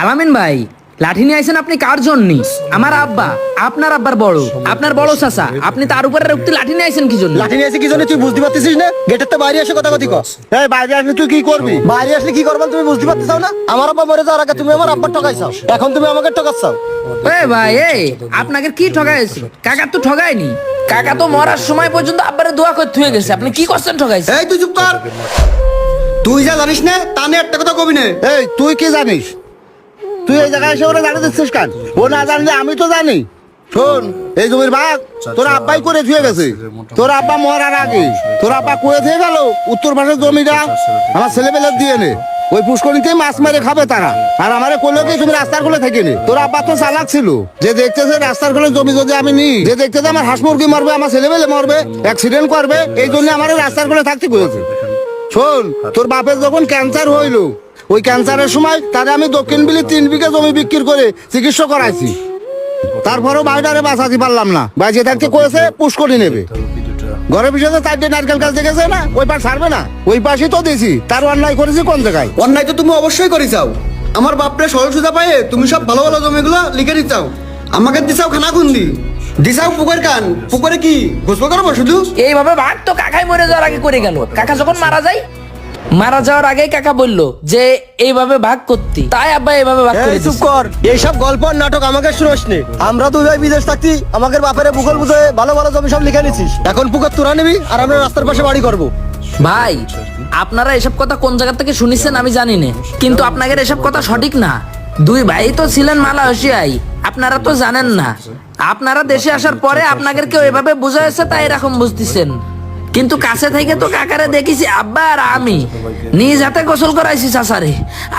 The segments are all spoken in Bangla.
আলামিন ভাই, লাঠি নিয়ে আইছেন আপনি কার জন্য? আমার আব্বা, আপনার আব্বার বড়, আপনার বড় চাচা, আপনি তার উপরে উঠতে লাঠি নিয়ে আইছেন কি জন্য? লাঠি নিয়ে এসে কি জন্য তুই বুঝতে পারছিস না? গেটের তো বাইরে এসে কথা কর। এই বাইরে আসলে তুই কি করবি? বাইরে আসলে কি করবেন তুমি বুঝতে পারতেছ না? আমার আব্বা মরে যাওয়ার আগে তুমি আমার আব্বার ঠকাইছাও, এখন তুমি আমাকে ঠকাচ্ছাও। এই ভাই, এই আপনাকে কি ঠকাইছে? কাকা তো ঠকায়নি, কাকা তো মরার সময় পর্যন্ত আব্বারে দোয়া করে থুয়ে গেছে। আপনি কি করছেন ঠকাইছে? এই তুই চুপ কর। তুই যা জানিস না তা নিয়ে একটা কথা কবি না। এই তুই কি জানিস? তুই এই জায়গায় এসে ওরা জানিয়ে দিচ্ছিস কেন? ও না জানলে আমি তো জানি। শোন, এই জমির ভাগ তোর আব্বাই করে ধুয়ে গেছে। তোর আব্বা মরার আগে তোর আব্বা করে দিয়ে গেল উত্তর পাশের জমিটা আমার ছেলেবেলার দিয়ে নে। ওই পুষ্করিতে মাছ মেরে খাবে তারা। আর আমারে কইলো কি তুমি রাস্তার কোলে থেকে নে। তোর আব্বা তো চালাক ছিল, যে দেখতেছে রাস্তার কোলে জমি যদি আমি নিই, যে দেখতেছে আমার হাঁস মুরগি মরবে, আমার ছেলেবেলে মরবে, অ্যাক্সিডেন্ট করবে, এই জন্য আমার রাস্তার কোলে থাকতে করেছে। শোন, তোর বাপের যখন ক্যান্সার হইলো, ওই ক্যান্সারের সময় তারে আমি দক্ষিণ বিলি 3 বিঘা জমি বিক্রি করে চিকিৎসা করাইছি। তারপরেও বাড়িটারে বাঁচাতে পারলাম না। বাঁচিয়ে থাকতে কয়েছে পুষ্করি নেবে। ঘরের পিছনে 4টে নারকেল গাছ দেখেছে না, ওই পাশ ছাড়বে না, ওই পাশই তো দিছি। তার অন্যায় করেছি কোন জায়গায়? অন্যায় তো তুমি অবশ্যই করি চাও। আমার বাপরে সরল সুজা পায়ে তুমি সব ভালো ভালো জমিগুলো লিখে দিচ্ছাও। আমাকে দিছাও খানা খুন্দি, দিছাও পুকুর কান। পুকুরে কি গোসল করবো শুধু? এইভাবে ভাগ তো কাকাই মরে যাওয়ার আগে করে গেল। কাকা যখন মারা যাওয়ার আগেই কাকা বললো যে এইভাবে ভাগ করতে, তাই আব্বা এইভাবে ভাগ করে চুপ দিছে। কর, এইসব গল্প আর নাটক আমাকে শুনোস নে। আমরা দুই ভাই বিদেশ থাকতি, আমাদের বাপেরে ভূগোল বুঝে ভালো ভালো জমি সব লিখে নিছিস। এখন পুকুর তোরা নিবি আর আমরা রাস্তার পাশে বাড়ি করবো। ভাই, আপনারা এসব কথা কোন জায়গা থেকে শুনিছেন আমি জানি না, কিন্তু আপনাদের এসব কথা সঠিক না। দুই ভাই তো ছিলেন মালয়েশিয়ায়, আপনারা তো জানেন না। আপনারা দেশে আসার পরে আপনাদের কেউ এভাবে বুঝাইছে তাই এরকম বুঝতেছেন, কিন্তু কাছে থেকে তো কাকারে দেখিছি আব্বা আর আমি নিজ হাতে গোসল করাইছি চাচারে।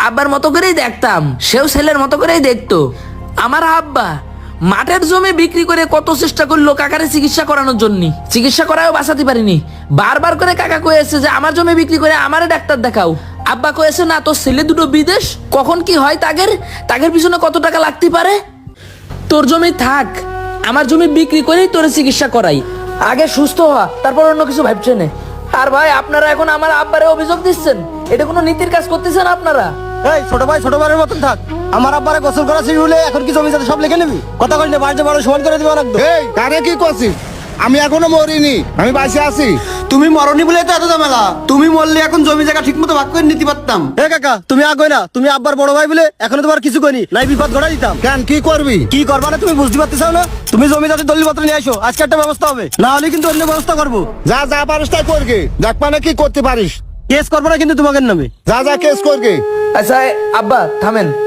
আব্বার মতো করেই দেখতাম, সেও ছেলের মতো করেই দেখতো। আমার আব্বা মাঠের জমি বিক্রি করে কত চেষ্টা করলো কাকারে চিকিৎসা করানোর জন্য, চিকিৎসা করায়ও বাঁচাতে পারিনি। বারবার করে কাকা কয়েছে যে আমার জমি বিক্রি করে আমারে ডাক্তার দেখাও। আব্বা কয়েছে না, তোর ছেলে দুটো বিদেশ, কখন কি হয় তাগের পিছনে কত টাকা লাগতে পারে, তোর জমি থাক, আমার জমি বিক্রি করেই তোর চিকিৎসা করাই, আগে সুস্থ হওয়া, তারপর অন্য কিছু ভাবছে না। আর ভাই, আপনারা এখন আমার আব্বারে অভিযোগ দিচ্ছেন, এটা কোনো নীতির কাজ করতেছেন আপনারা। এই ছোট ভাই ছোট ভাইয়ের মতন থাক। আমার আব্বারে গোসল করা ছিল বলে এখন কি জমি জায়গা সব লিখে নিবি? কথা কইলে বাড়িতে বড় সমান করে দিবা রাখবো। এই কারে কি করছিস? আমি এখনো মরিনি, আমি বাইসে আছি। তুমি মরনি বলে তো এত ঝামেলা। তুমি মরলে এখন জমি জায়গা ঠিক মতো ভাগ করে নিতে পারতাম। এ কাকা, তুমি আগে না, তুমি আব্বার বড় ভাই বলে এখনো তোমার কিছু কইনি, নাই বিপদ ঘটাই দিতাম। কেন কি করবি? কি করবা না তুমি বুঝতে পারতেছ না? তুমি জমি যাতে দলিল পত্র নিয়ে আসো, আজকে একটা ব্যবস্থা হবে, না হলে কিন্তু অন্য ব্যবস্থা করবো। যা যা পারিস তাই করবে, দেখ মানে কি করতে পারিস। কেস করবো না কিন্তু তোমাকে নামে, যা যা কেস করবে। আচ্ছা আব্বা থামেন।